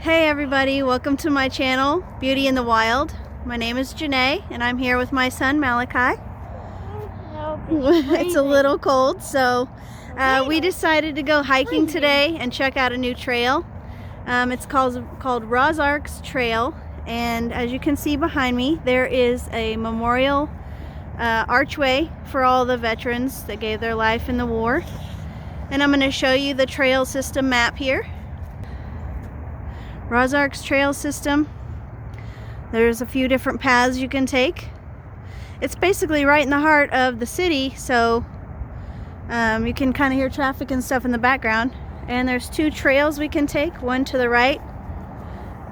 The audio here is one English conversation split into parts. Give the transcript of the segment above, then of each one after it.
Hey everybody, welcome to my channel, Beauty in the Wild. My name is Janae and I'm here with my son Malachi. It's a little cold, so we decided to go hiking today and check out a new trail. It's called Rozarks Trail, and as you can see behind me, there is a memorial archway for all the veterans that gave their life in the war. And I'm going to show you the trail system map here. Rozarks trail system. There's a few different paths you can take. It's basically right in the heart of the city, so you can kind of hear traffic and stuff in the background. And there's two trails we can take, one to the right,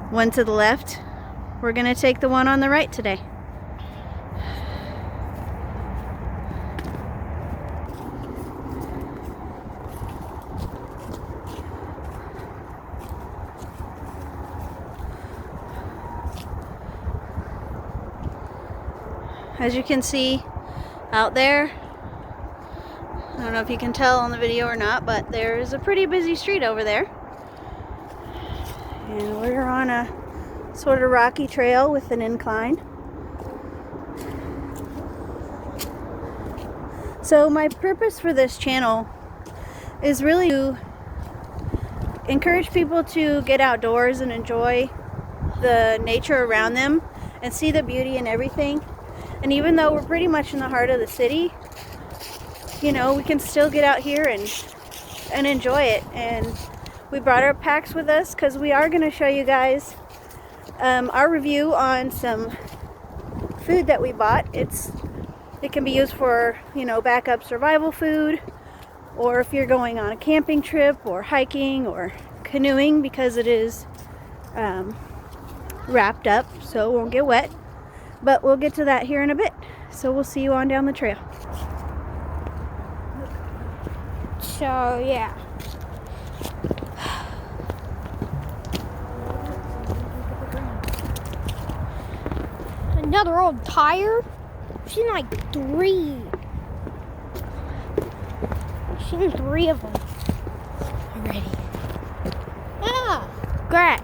one to the left. We're going to take the one on the right today. As you can see out there, I don't know if you can tell on the video or not, but there is a pretty busy street over there. And we're on a sort of rocky trail with an incline. So my purpose for this channel is really to encourage people to get outdoors and enjoy the nature around them and see the beauty in everything. And even though we're pretty much in the heart of the city, you know, we can still get out here and enjoy it. And we brought our packs with us because we are going to show you guys our review on some food that we bought. It can be used for, you know, backup survival food, or if you're going on a camping trip or hiking or canoeing, because it is wrapped up so it won't get wet. But we'll get to that here in a bit. So we'll see you on down the trail. So, yeah. Another old tire? I've seen like three. I've seen three of them already. Ah, great.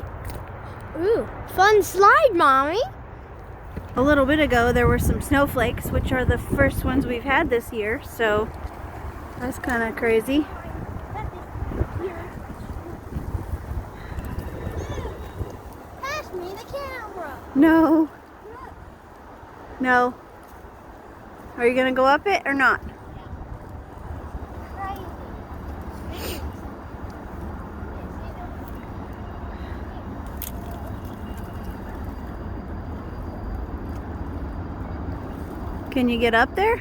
Ooh, fun slide, Mommy. A little bit ago there were some snowflakes, which are the first ones we've had this year, so that's kind of crazy. Pass me the camera. No. No. Are you going to go up it or not? Can you get up there?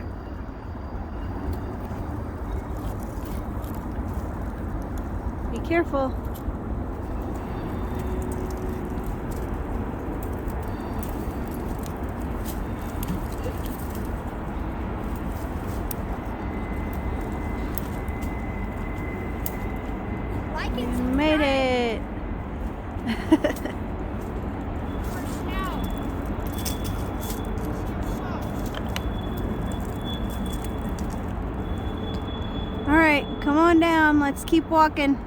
Be careful. You made it. Alright, come on down. Let's keep walking.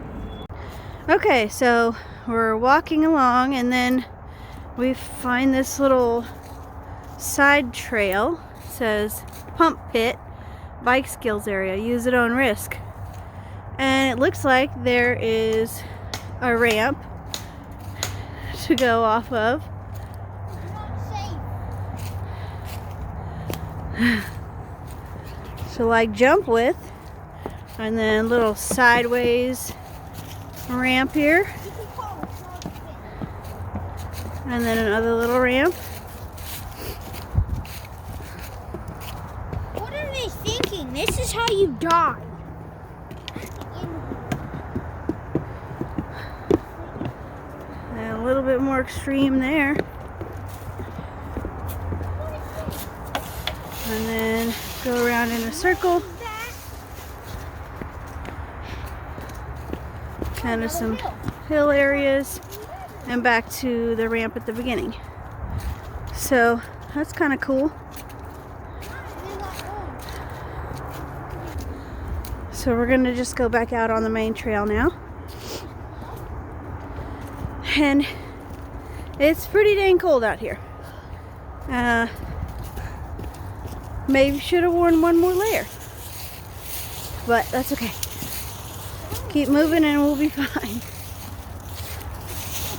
Okay, so we're walking along and then we find this little side trail. It says Pump Pit, Bike Skills Area, use at own risk. And it looks like there is a ramp to go off of. So like jump with. And then little sideways ramp here. And then another little ramp. What are they thinking? This is how you die. And a little bit more extreme there. And then go around in a circle. Kind of some hill areas and back to the ramp at the beginning. So that's kind of cool. So we're gonna just go back out on the main trail now. and it's pretty dang cold out here. Maybe should have worn one more layer, but that's okay. Keep moving and we'll be fine.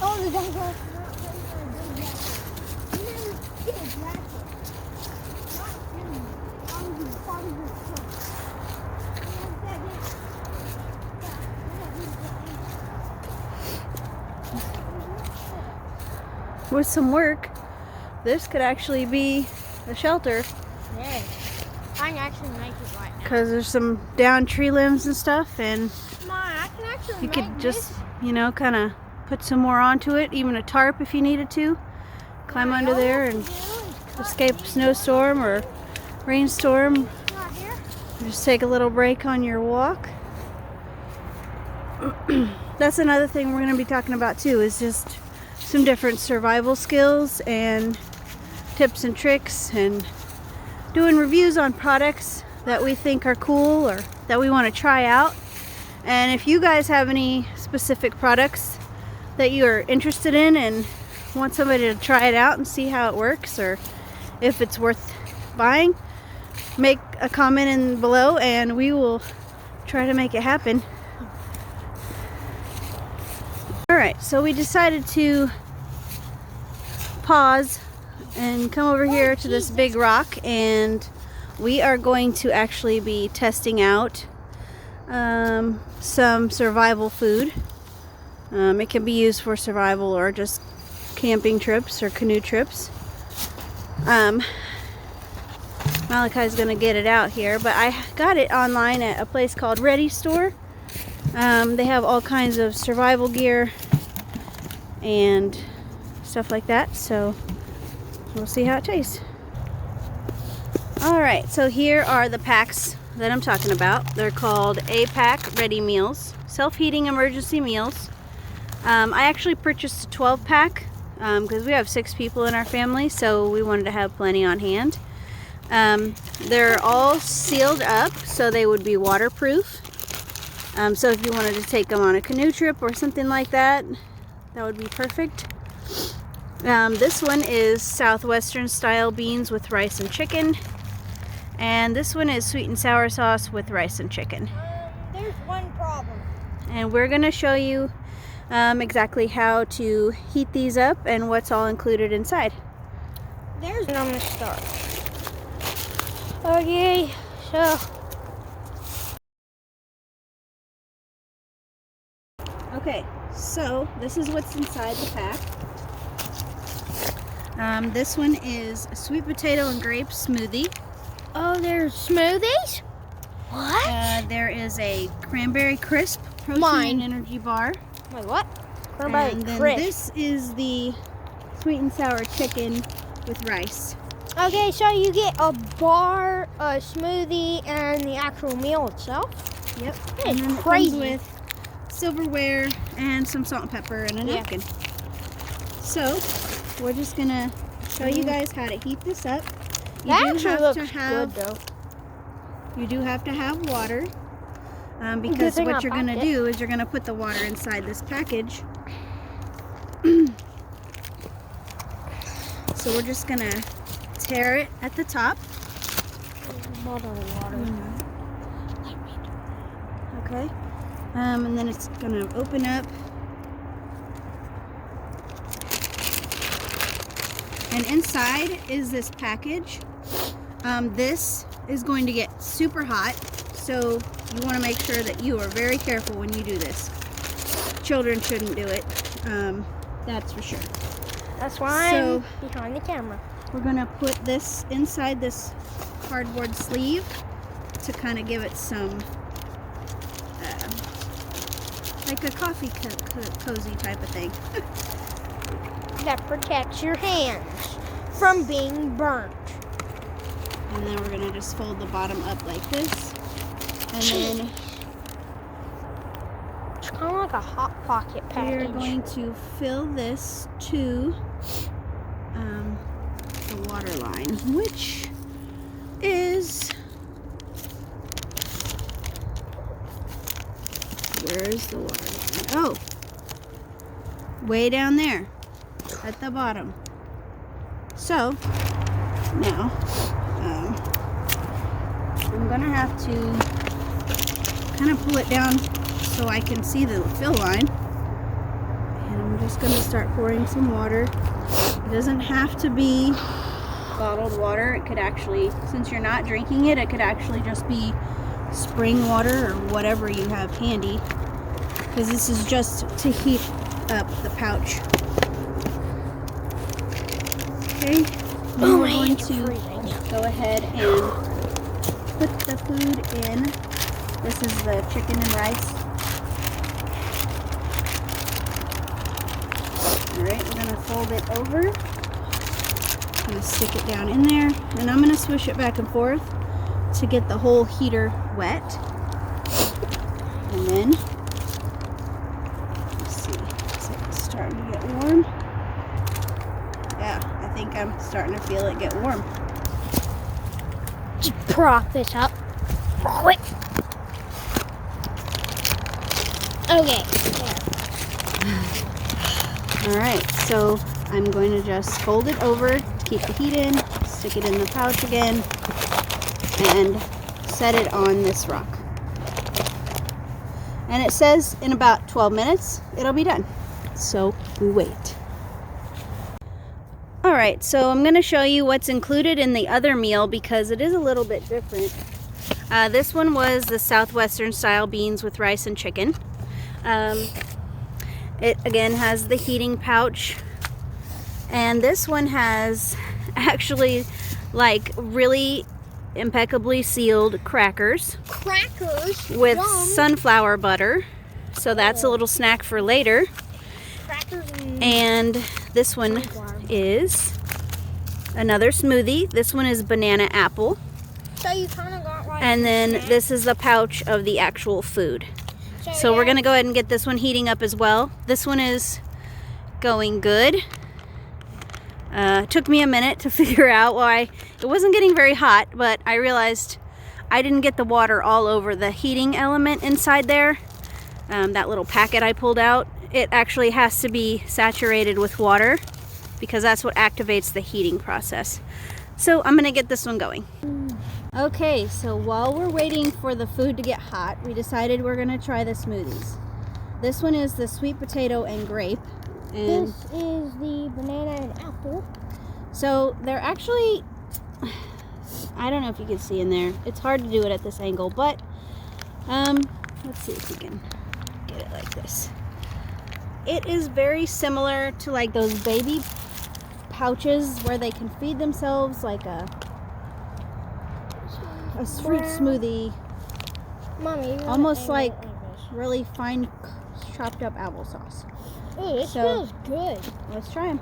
Oh, the dog was not ready for a big jacket. You never get a jacket. Not really. With some work, this could actually be a shelter. Yeah, I can actually make it right now. Because there's some down tree limbs and stuff, and Mom, I can actually you make could just, this. you know, kind of put some more onto it, even a tarp if you needed to. Climb under there and escape a snowstorm or rainstorm. Right here. Just take a little break on your walk. That's another thing we're going to be talking about too, is just some different survival skills and tips and tricks, and doing reviews on products that we think are cool or that we want to try out. And if you guys have any specific products that you are interested in and want somebody to try it out and see how it works, or if it's worth buying, make a comment in below and we will try to make it happen. Alright, so we decided to pause and come over here to this big rock, and we are going to actually be testing out some survival food. It can be used for survival or just camping trips or canoe trips. Malachi's gonna get it out here, but I got it online at a place called Ready Store. They have all kinds of survival gear and stuff like that, so we'll see how it tastes. Alright, so here are the packs that I'm talking about. They're called A-Pack Ready Meals, self-heating emergency meals. I actually purchased a 12-pack because we have 6 people in our family, so we wanted to have plenty on hand. They're all sealed up so they would be waterproof. So if you wanted to take them on a canoe trip or something like that, that would be perfect. This one is Southwestern style beans with rice and chicken. And this one is sweet and sour sauce with rice and chicken. There's one problem. And we're going to show you exactly how to heat these up and what's all included inside. I'm going to start. Okay, so. Okay, so this is what's inside the pack. This one is a sweet potato and grape smoothie. Oh, there's smoothies? What? There is a cranberry crisp protein Mine. and energy bar. Wait, what? Cranberry And then crisp. this is the sweet and sour chicken with rice. Okay, so you get a bar, a smoothie, and the actual meal itself? Yep. That And is then it crazy. comes with silverware and some salt and pepper and a napkin. So we're just gonna show you guys how to heat this up. You That do actually have looks to have, good, though. You do have to have water, Good because thing what I you're gonna packed it. do is you're gonna put the water inside this package. So we're just gonna tear it at the top. Bottle of water. Okay. And then it's gonna open up. And inside is this package. This is going to get super hot, so you want to make sure that you are very careful when you do this. Children shouldn't do it, that's for sure. That's why So- I'm behind the camera. We're gonna put this inside this cardboard sleeve to kind of give it some, like a coffee cozy type of thing. That protects your hands from being burnt. And then we're gonna just fold the bottom up like this, and then It's kind of like a Hot Pocket we're package. going to fill this to the water line, which is, where is the water line? Oh, way down there at the bottom. So now I'm gonna have to kind of pull it down so I can see the fill line. And I'm just gonna start pouring some water. It doesn't have to be bottled water. It could actually, since you're not drinking it, it could actually just be spring water or whatever you have handy, because this is just to heat up the pouch. Okay, now we're going to go ahead and put the food in. This is the chicken and rice. Alright, we're going to fold it over. I'm going to stick it down in there, and I'm going to swish it back and forth to get the whole heater wet. And then, let's see, is it starting to get warm? Yeah, I think I'm starting to feel it get warm. Just prop this up. Quick. Okay. Alright, so I'm going to just fold it over, keep the heat in, stick it in the pouch again, and set it on this rock. And it says in about 12 minutes it'll be done. So we wait. Alright, so I'm going to show you what's included in the other meal because it is a little bit different. This one was the Southwestern style beans with rice and chicken. It again has the heating pouch, and this one has actually like really impeccably sealed crackers with Yum. sunflower butter, so that's a little snack for later. Crackers And this one is another smoothie. This one is banana apple, So you kind of got like. and then this is the pouch of the actual food. So we're gonna go ahead and get this one heating up as well. This one is going good. Took me a minute to figure out why it wasn't getting very hot, but I realized I didn't get the water all over the heating element inside there. That little packet I pulled out, it actually has to be saturated with water because that's what activates the heating process. So I'm gonna get this one going. Okay, so while we're waiting for the food to get hot, we decided we're gonna try the smoothies. This one is the sweet potato and grape. And This is the banana and apple. so they're actually, I don't know if you can see in there. It's hard to do it at this angle, but let's see if we can get it like this. It is very similar to like those baby pouches where they can feed themselves like a fruit smoothie, Mommy, you almost wanna like angle it this? really fine chopped up applesauce. Ooh, this So- smells good. Let's try them.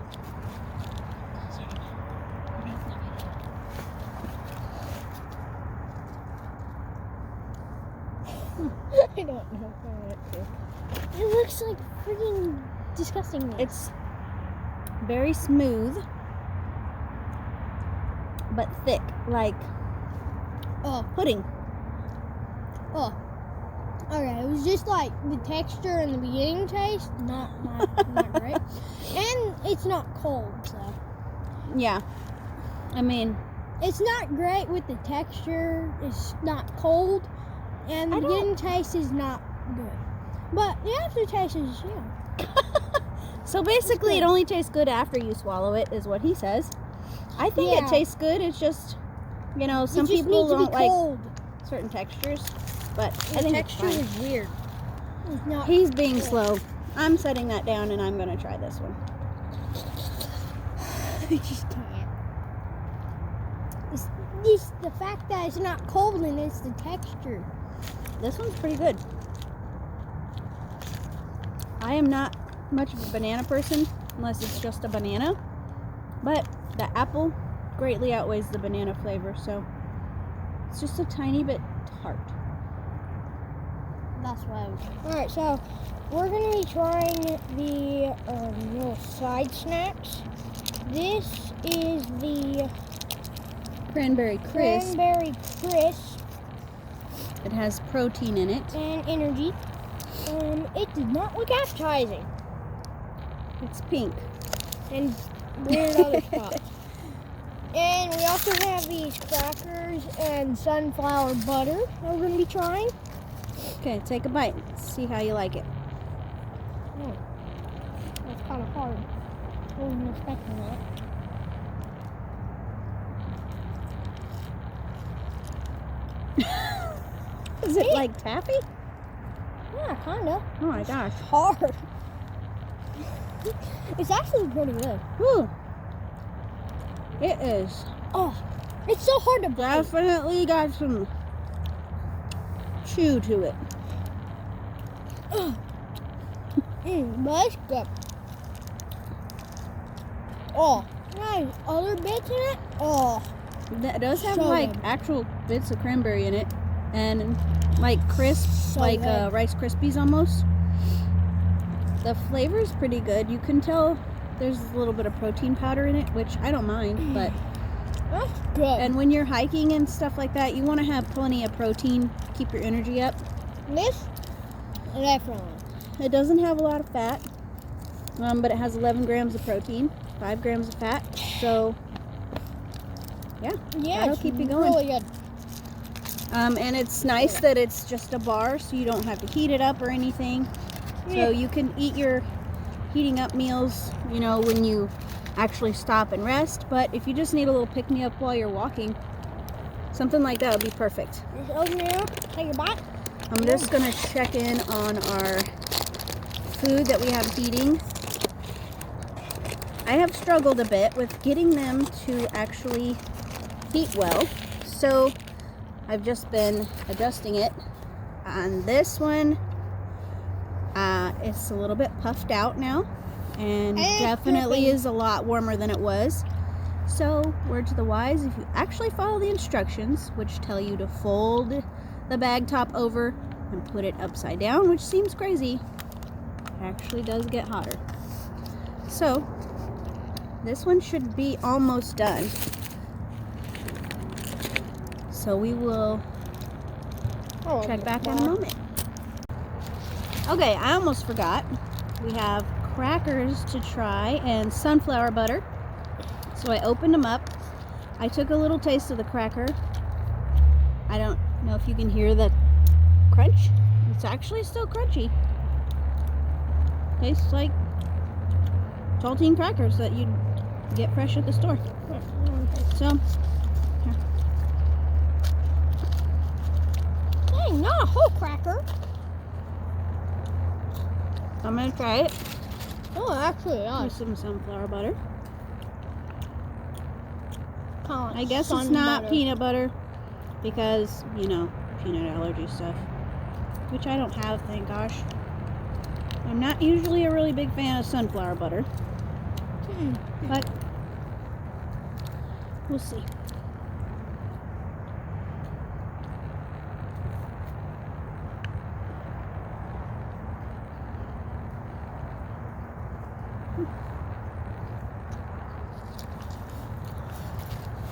I don't know if I want to. It looks like freaking disgusting. It's very smooth, but thick, like pudding. Oh. Okay, it was just like the texture and the beginning taste, not great. And it's not cold, so. Yeah. I mean, It's not great with the texture, it's not cold, and the I don't- beginning taste is not good. But the aftertaste is, yeah. so basically it only tastes good after you swallow it, is what he says. I think Yeah. it tastes good. It's just, you know, some it just people needs to don't be like cold. certain textures, but The I think it's texture fine. is weird. It's not. He's being good. slow. I'm setting that down and I'm going to try this one. I just can't. It's the fact that it's not cold and it's the texture. This one's pretty good. I am not much of a banana person unless it's just a banana, but the apple greatly outweighs the banana flavor, so it's just a tiny bit tart. That's why I was. Alright, so we're going to be trying the little side snacks. This is the Cranberry crisp. Cranberry crisp It has protein in it. and energy. It does not look appetizing. It's pink. And weird other spots. And we also have these crackers and sunflower butter that we're going to be trying. Okay, take a bite. See how you like it. That's kind of hard. I wasn't expecting that. Is it like taffy? Yeah, kind of. Oh my gosh. Hard. It's actually pretty good. Whew. It is. Oh, it's so hard to bite. Definitely got some chew to it. But it's good. Oh, nice. Other bits in it? Oh. That does have So like good. actual bits of cranberry in it, and like crisps, So like good. Rice Krispies almost. The flavor is pretty good. You can tell there's a little bit of protein powder in it, which I don't mind, but That's good. and when you're hiking and stuff like that, you want to have plenty of protein, keep your energy up. This? Definitely. It doesn't have a lot of fat, but it has 11 grams of protein, 5 grams of fat, so yeah, that'll it's keep you going. really good. And it's nice that it's just a bar, so you don't have to heat it up or anything. Yeah. So you can eat your heating up meals, you know, when you actually stop and rest. But if you just need a little pick-me-up while you're walking, something like that would be perfect. Just open it up, take a bite. I'm just going to check in on our food that we have heating. I have struggled a bit with getting them to actually heat well. So I've just been adjusting it. On this one, it's a little bit puffed out now, and definitely dripping. is a lot warmer than it was. So, word to the wise, if you actually follow the instructions, which tell you to fold the bag top over and put it upside down, which seems crazy, it actually does get hotter. So, this one should be almost done. So we will check back in a moment. Okay, I almost forgot. We have crackers to try and sunflower butter. So I opened them up. I took a little taste of the cracker. I don't know if you can hear the crunch. It's actually still crunchy. Tastes like saltine crackers that you'd get fresh at the store. So, Dang, not a whole cracker. I'm gonna try it Oh, actually, with nice. some sunflower butter. Kinda like I guess sun it's not butter. peanut butter because, you know, peanut allergy stuff, which I don't have, thank gosh. I'm not usually a really big fan of sunflower butter, but we'll see.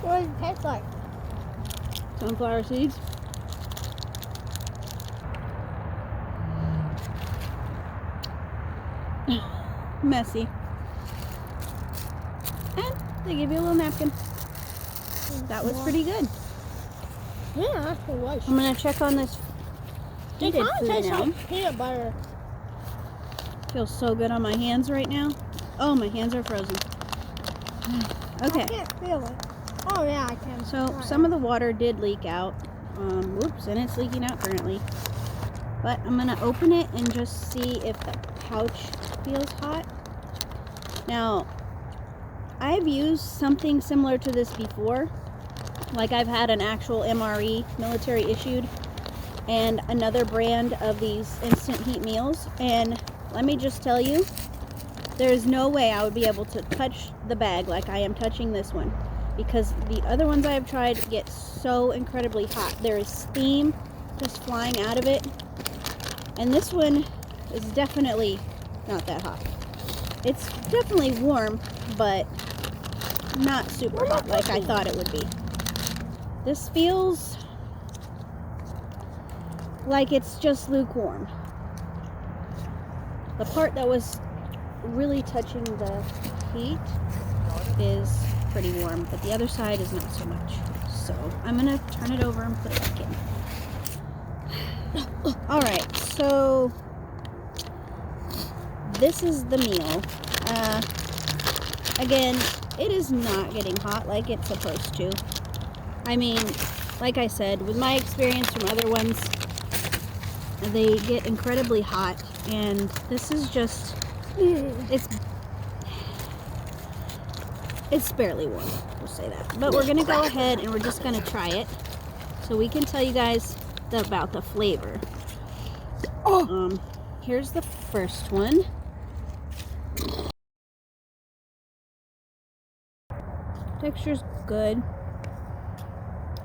What does it taste like? Sunflower seeds. Messy. And they give you a little napkin. That was pretty good. Yeah, actually was. I'm gonna check on this It heated kind of food tastes now. like peanut butter. Feels so good on my hands right now. Oh, my hands are frozen. Okay. I can't feel it. Oh, yeah, I can. So some of the water did leak out. Whoops, and it's leaking out currently. But I'm gonna open it and just see if the pouch feels hot. Now, I've used something similar to this before. Like I've had an actual MRE, military issued, and another brand of these instant heat meals. And let me just tell you, there's no way I would be able to touch the bag like I am touching this one, because the other ones I have tried get so incredibly hot. There is steam just flying out of it, and this one is definitely not that hot. It's definitely warm, but not super hot like I thought it would be. This feels like it's just lukewarm. The part that was really touching the heat is pretty warm, but the other side is not so much. So I'm gonna turn it over and put it back in. All right, so this is the meal. Again, it is not getting hot like it's supposed to. I mean, like I said, with my experience from other ones, they get incredibly hot, and this is just, it's barely warm, we'll say that. But we're gonna go ahead and we're just gonna try it so we can tell you guys about the flavor. Here's the first one. Texture's good.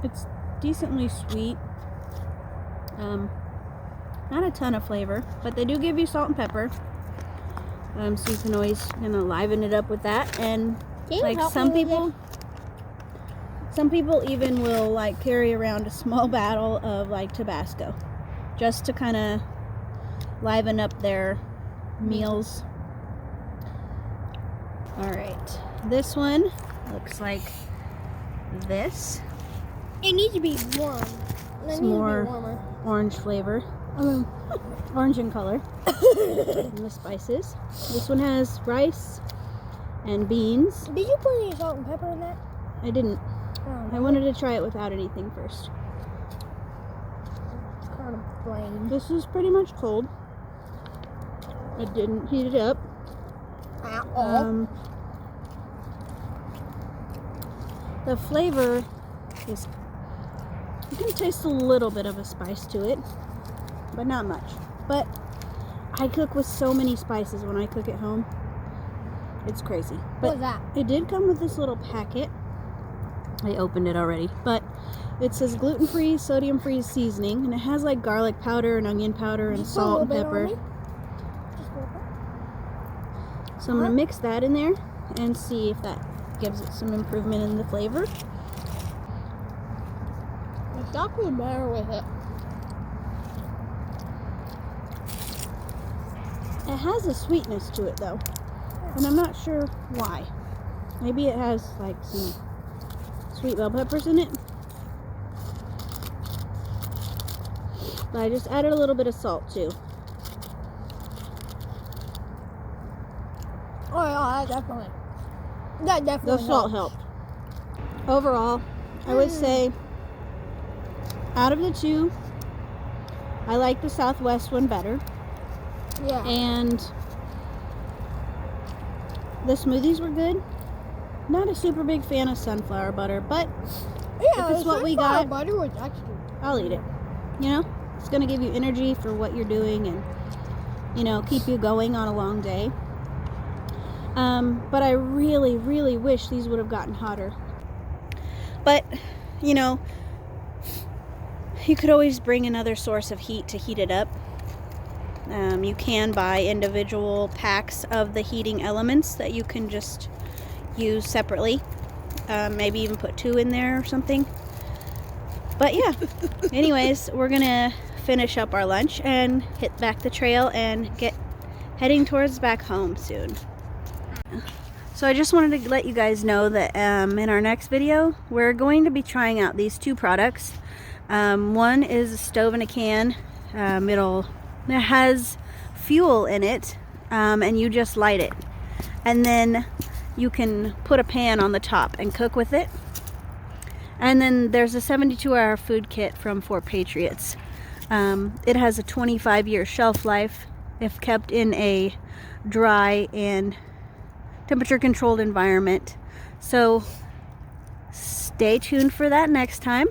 It's decently sweet. Not a ton of flavor, but they do give you salt and pepper. So you can always liven it up with that. And like some people even will like carry around a small bottle of like Tabasco just to kind of liven up their meals. All right, this one looks like this. It needs to be warm. It's more orange flavor. Orange in color. And the spices. This one has rice and beans. Did you put any salt and pepper in that? I didn't. Oh, I wanted to try it without anything first. It's kind of plain. This is pretty much cold. I didn't heat it up. At all. The flavor is, you can taste a little bit of a spice to it, but not much. But I cook with so many spices when I cook at home. It's crazy. But What's that? it did come with this little packet. I opened it already, but it says gluten-free, sodium-free seasoning, and it has like garlic powder and onion powder and salt and pepper. So I'm gonna mix that in there and see if that gives it some improvement in the flavor. It's definitely better with it. It has a sweetness to it though, and I'm not sure why. Maybe it has like some sweet bell peppers in it. But I just added a little bit of salt too. Oh yeah, that definitely The salt helped. Overall, I would say out of the two, I like the Southwest one better. Yeah. And the smoothies were good. Not a super big fan of sunflower butter, but Yeah, if it's what we got, butter was extra. I'll eat it. You know, it's going to give you energy for what you're doing and, you know, keep you going on a long day. But I really, really wish these would have gotten hotter. But, you know, you could always bring another source of heat to heat it up. You can buy individual packs of the heating elements that you can just use separately. Maybe even put 2 in there or something. But yeah, anyways, we're gonna finish up our lunch and hit back the trail and get heading towards back home soon. So I just wanted to let you guys know that in our next video, we're going to be trying out these 2 products. One is a stove in a can. It has fuel in it, and you just light it. And then you can put a pan on the top and cook with it. And then there's a 72-hour food kit from 4 Patriots. It has a 25-year shelf life if kept in a dry and temperature-controlled environment. So stay tuned for that next time.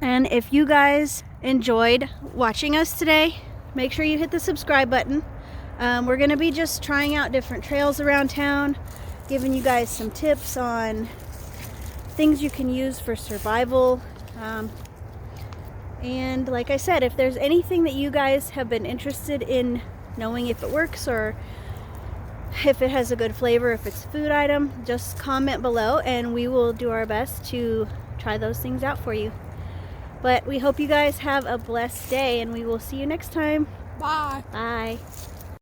And if you guys enjoyed watching us today, make sure you hit the subscribe button. We're going to be just trying out different trails around town, giving you guys some tips on things you can use for survival. And like I said, if there's anything that you guys have been interested in knowing if it works or if it has a good flavor, if it's a food item, just comment below and we will do our best to try those things out for you. But we hope you guys have a blessed day and we will see you next time. Bye. Bye.